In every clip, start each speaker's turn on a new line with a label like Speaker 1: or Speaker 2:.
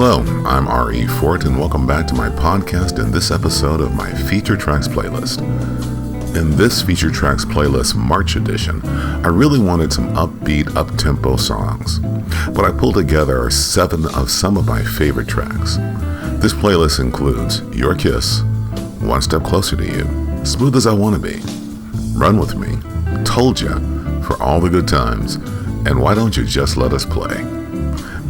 Speaker 1: Hello, I'm R.E.Fort, and welcome back to my podcast and this episode of my Feature Tracks playlist. In this Feature Tracks playlist March edition, I really wanted some upbeat, up-tempo songs, but I pulled together 7 of some of my favorite tracks. This playlist includes Your Kiss, One Step Closer to You, Smooth as I Want to Be, Run With Me, Told Ya, For All the Good Times, and Why Don't You Just Let Us Play.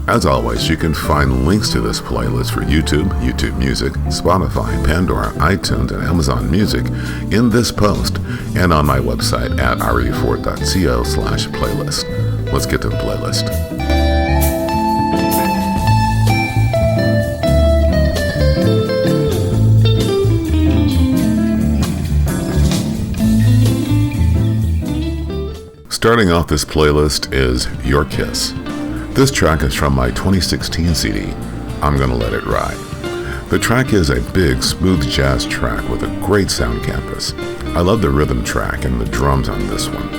Speaker 1: As always, you can find links to this playlist for YouTube Music, Spotify, Pandora, iTunes, and Amazon Music in this post and on my website at R.E.Fort.co/playlist. Let's get to the playlist. Starting off this playlist is Your Kiss. This track is from my 2016 CD, I'm Gonna Let It Ride. The track is a big, smooth jazz track with a great sound canvas. I love the rhythm track and the drums on this one.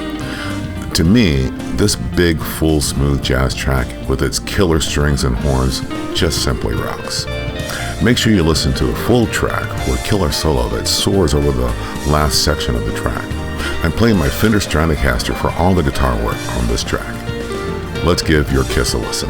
Speaker 1: To me, this big, full, smooth jazz track with its killer strings and horns just simply rocks. Make sure you listen to a full track for a killer solo that soars over the last section of the track. I'm playing my Fender Stratocaster for all the guitar work on this track. Let's give Your Kiss a listen.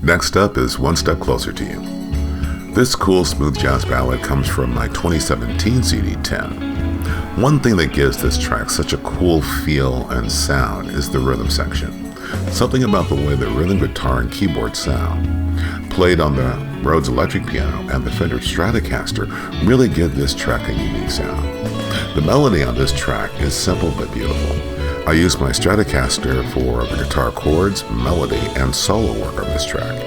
Speaker 1: Next up is One Step Closer to You. This cool smooth jazz ballad comes from my 2017 CD 10. One thing that gives this track such a cool feel and sound is the rhythm section. Something about the way the rhythm guitar and keyboard sound, played on the Rhodes electric piano and the Fender Stratocaster, really give this track a unique sound. The melody on this track is simple but beautiful. I used my Stratocaster for the guitar chords, melody, and solo work on this track.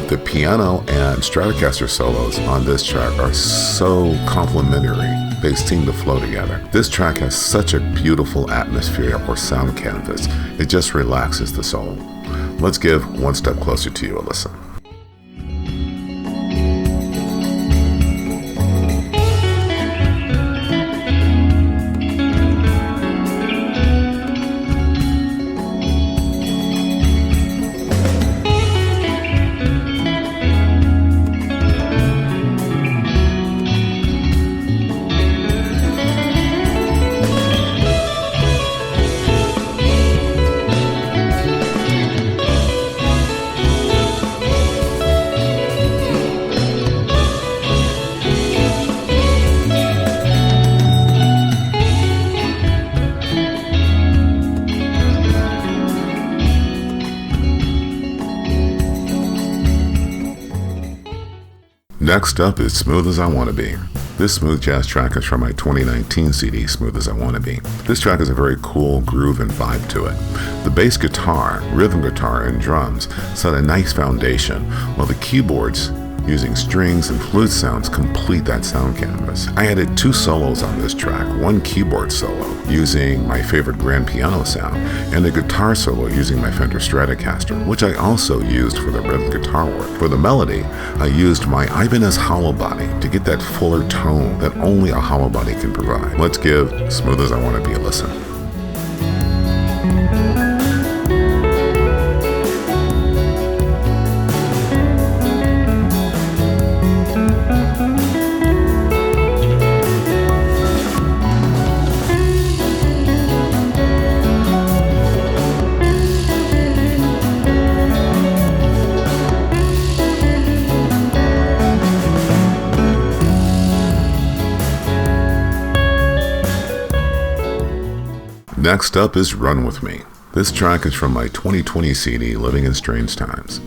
Speaker 1: The piano and Stratocaster solos on this track are so complementary, they seem to flow together. This track has such a beautiful atmosphere or sound canvas, it just relaxes the soul. Let's give One Step Closer to You a listen. Next up is Smooth as I Want to Be. This smooth jazz track is from my 2019 CD, Smooth as I Want to Be. This track has a very cool groove and vibe to it. The bass guitar, rhythm guitar, and drums set a nice foundation, while the keyboards, using strings and flute sounds, complete that sound canvas. I added 2 solos on this track, one keyboard solo using my favorite grand piano sound, and a guitar solo using my Fender Stratocaster, which I also used for the rhythm guitar work. For the melody, I used my Ibanez hollow body to get that fuller tone that only a hollow body can provide. Let's give Smooth as I Want to Be a listen. Next up is Run With Me. This track is from my 2020 CD, Living in Strange Times.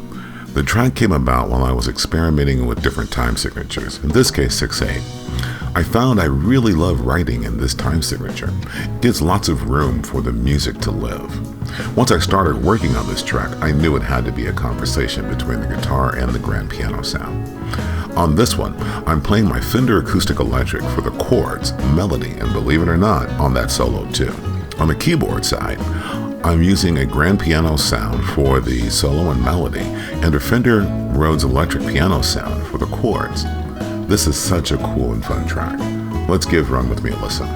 Speaker 1: The track came about while I was experimenting with different time signatures, in this case 6/8. I found I really love writing in this time signature. It gives lots of room for the music to live. Once I started working on this track, I knew it had to be a conversation between the guitar and the grand piano sound. On this one, I'm playing my Fender Acoustic Electric for the chords, melody, and believe it or not, on that solo too. On the keyboard side, I'm using a grand piano sound for the solo and melody, and a Fender Rhodes electric piano sound for the chords. This is such a cool and fun track. Let's give Run With Me a listen.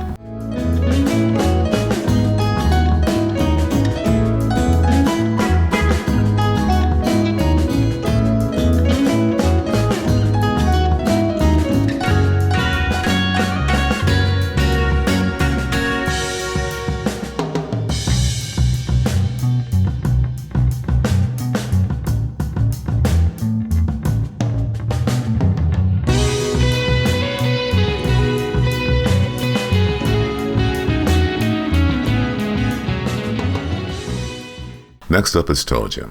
Speaker 1: Next up is Told Ya.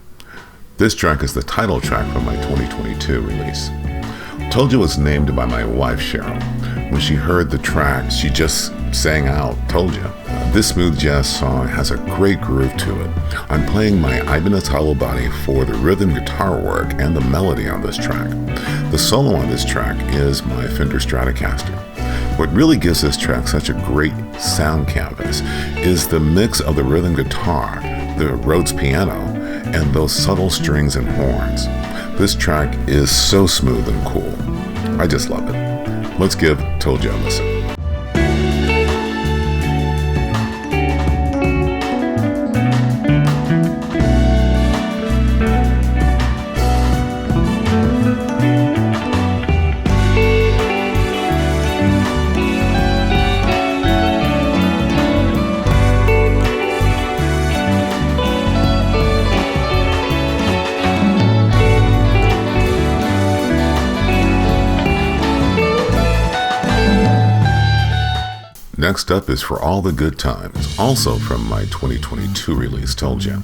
Speaker 1: This track is the title track from my 2022 release. Told Ya was named by my wife Cheryl. When she heard the track, she just sang out, Told Ya. This smooth jazz song has a great groove to it. I'm playing my Ibanez hollow body for the rhythm guitar work and the melody on this track. The solo on this track is my Fender Stratocaster. What really gives this track such a great sound canvas is the mix of the rhythm guitar, the Rhodes piano, and those subtle strings and horns. This track is so smooth and cool. I just love it. Let's give Told Ya a listen. Next up is For All the Good Times, also from my 2022 release, Told Ya.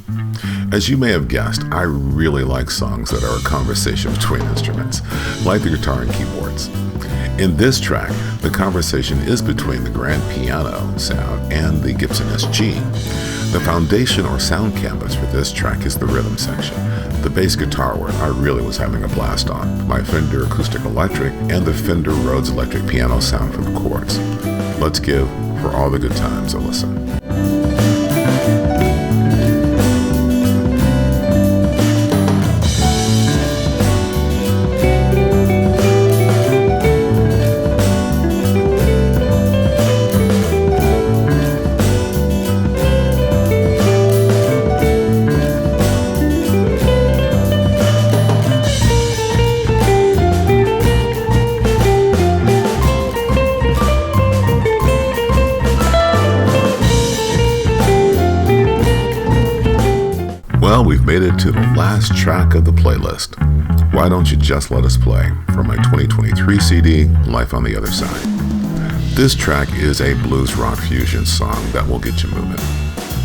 Speaker 1: As you may have guessed, I really like songs that are a conversation between instruments, like the guitar and keyboards. In this track, the conversation is between the grand piano sound and the Gibson SG. The foundation or sound canvas for this track is the rhythm section. The bass guitar work I really was having a blast on, my Fender Acoustic Electric and the Fender Rhodes electric piano sound for the chords. Let's give For All the Good Times a listen. Well, we've made it to the last track of the playlist. Why Don't You Just Let Us Play from my 2023 CD, Life on the Other Side. This track is a blues rock fusion song that will get you moving.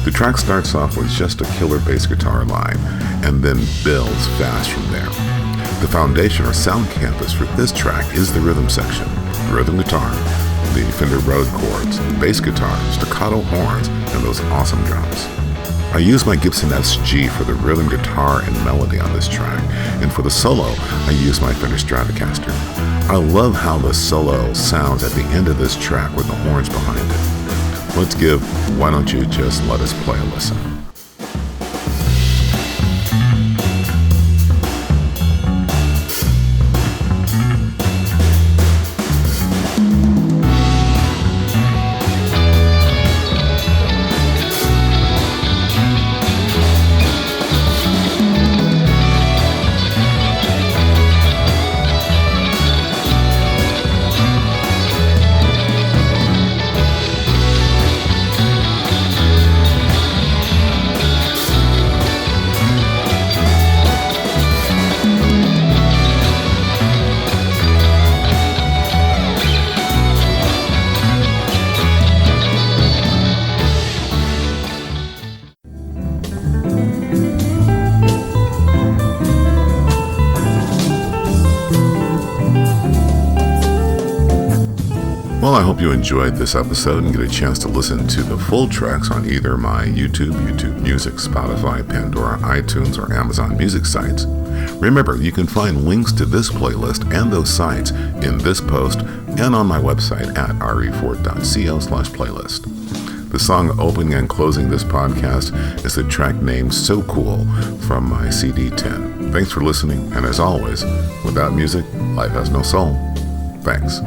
Speaker 1: The track starts off with just a killer bass guitar line and then builds fast from there. The foundation or sound canvas for this track is the rhythm section, rhythm guitar, the Fender Rhodes chords, bass guitar, staccato horns, and those awesome drums. I use my Gibson SG for the rhythm guitar and melody on this track, and for the solo, I use my Fender Stratocaster. I love how the solo sounds at the end of this track with the horns behind it. Let's give Why Don't You Just Let Us Play a listen. Well, I hope you enjoyed this episode and get a chance to listen to the full tracks on either my YouTube Music, Spotify, Pandora, iTunes, or Amazon Music sites. Remember, you can find links to this playlist and those sites in this post and on my website at refort.co/playlist. The song opening and closing this podcast is the track named So Cool from my CD 10. Thanks for listening, and as always, without music, life has no soul. Thanks.